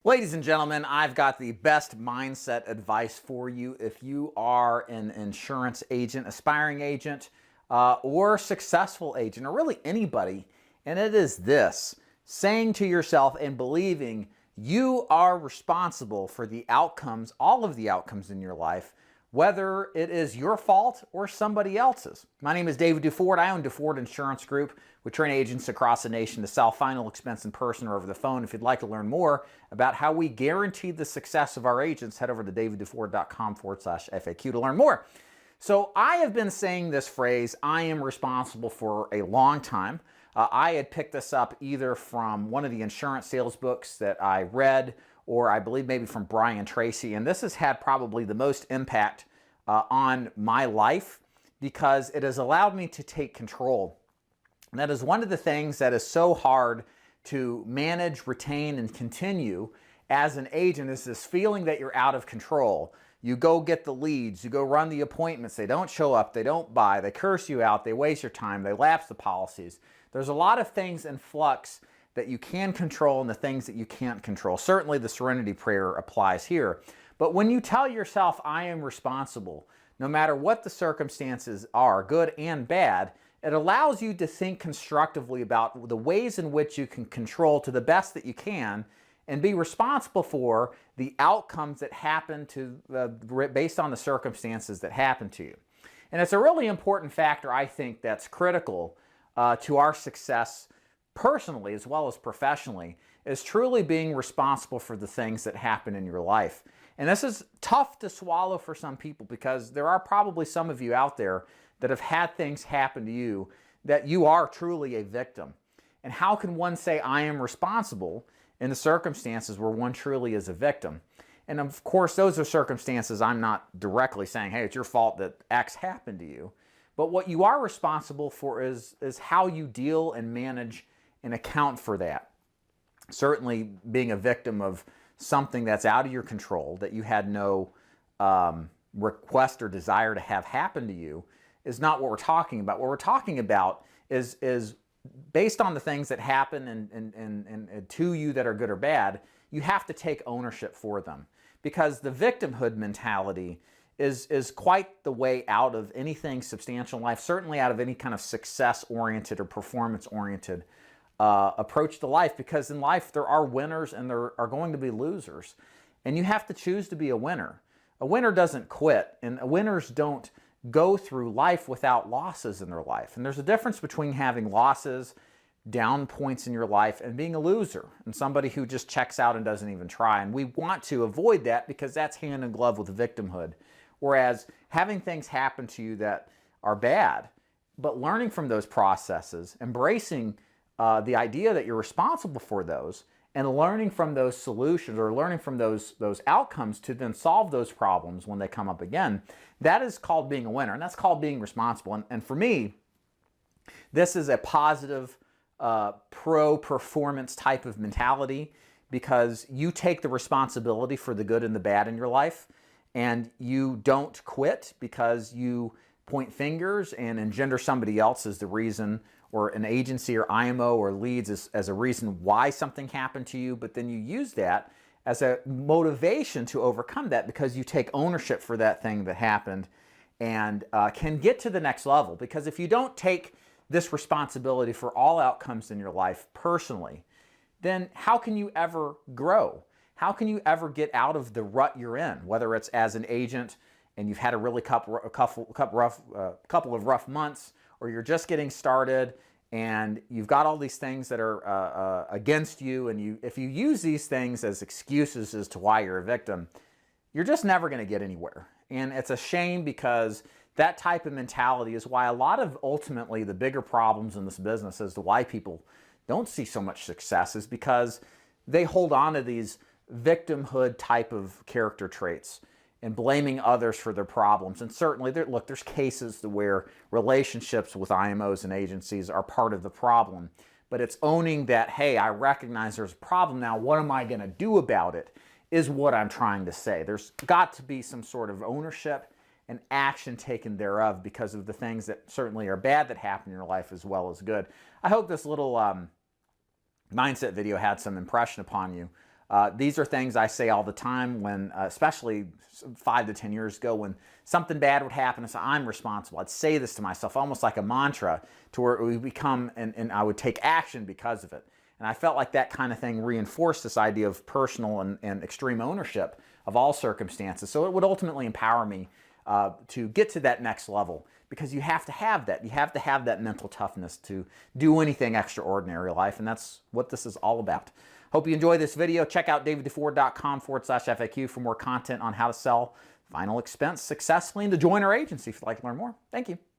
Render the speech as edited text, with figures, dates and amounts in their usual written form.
Ladies and gentlemen, I've got the best mindset advice for you if you are an insurance agent, aspiring agent, or successful agent, or really anybody. And it is this: saying to yourself and believing you are responsible for the outcomes, all of the outcomes in your life, whether it is your fault or somebody else's. My name is David DuFord. I own DuFord Insurance Group. We train agents across the nation to sell final expense in person or over the phone. If you'd like to learn more about how we guarantee the success of our agents, head over to davidduford.com/FAQ to learn more. So I have been saying this phrase, I am responsible, for a long time. I had picked this up either from one of the insurance sales books that I read, or I believe maybe from Brian Tracy. And this has had probably the most impact on my life because it has allowed me to take control. And that is one of the things that is so hard to manage, retain, and continue as an agent, is this feeling that you're out of control. You go get the leads, you go run the appointments, they don't show up, they don't buy, they curse you out, they waste your time, they lapse the policies. There's a lot of things in flux that you can control and the things that you can't control. Certainly the serenity prayer applies here. But when you tell yourself, I am responsible, no matter what the circumstances are, good and bad, it allows you to think constructively about the ways in which you can control to the best that you can and be responsible for the outcomes that happen to based on the circumstances that happen to you. And it's a really important factor, I think, that's critical to our success personally as well as professionally, is truly being responsible for the things that happen in your life. And this is tough to swallow for some people because there are probably some of you out there that have had things happen to you that you are truly a victim. And how can one say, I am responsible, in the circumstances where one truly is a victim? And of course, those are circumstances I'm not directly saying, hey, it's your fault that X happened to you. But what you are responsible for is how you deal and manage and account for that. Certainly being a victim of something that's out of your control, that you had no request or desire to have happen to you, is not what we're talking about. What we're talking about is based on the things that happen and to you that are good or bad, you have to take ownership for them. Because the victimhood mentality is quite the way out of anything substantial in life, certainly out of any kind of success-oriented or performance-oriented approach to life. Because in life, there are winners and there are going to be losers. And you have to choose to be a winner. A winner doesn't quit, and winners don't go through life without losses in their life. And there's a difference between having losses, down points in your life, and being a loser and somebody who just checks out and doesn't even try. And we want to avoid that because that's hand in glove with victimhood. Whereas having things happen to you that are bad, but learning from those processes, embracing the idea that you're responsible for those, and learning from those solutions or learning from those outcomes to then solve those problems when they come up again, that is called being a winner, and that's called being responsible. And for me, this is a positive, pro-performance type of mentality, because you take the responsibility for the good and the bad in your life, and you don't quit because you point fingers and engender somebody else as the reason, or an agency or IMO or leads as a reason why something happened to you, but then you use that as a motivation to overcome that because you take ownership for that thing that happened and can get to the next level. Because if you don't take this responsibility for all outcomes in your life personally, then how can you ever grow? How can you ever get out of the rut you're in, whether it's as an agent and you've had a really couple of rough months, or you're just getting started and you've got all these things that are against you, and if you use these things as excuses as to why you're a victim, you're just never going to get anywhere. And it's a shame, because that type of mentality is why a lot of ultimately the bigger problems in this business as to why people don't see so much success is because they hold on to these victimhood type of character traits and blaming others for their problems. And certainly, there's cases where relationships with IMOs and agencies are part of the problem. But it's owning that, hey, I recognize there's a problem now, what am I going to do about it, is what I'm trying to say. There's got to be some sort of ownership and action taken thereof because of the things that certainly are bad that happen in your life as well as good. I hope this little mindset video had some impression upon you. These are things I say all the time when, especially 5 to 10 years ago, when something bad would happen, I say, I'm responsible. I'd say this to myself almost like a mantra, to where it would become, and I would take action because of it. And I felt like that kind of thing reinforced this idea of personal and extreme ownership of all circumstances. So it would ultimately empower me to get to that next level, because you have to have that. You have to have that mental toughness to do anything extraordinary in life, and that's what this is all about. Hope you enjoyed this video. Check out daviddeford.com/FAQ for more content on how to sell final expense successfully and to join our agency if you'd like to learn more. Thank you.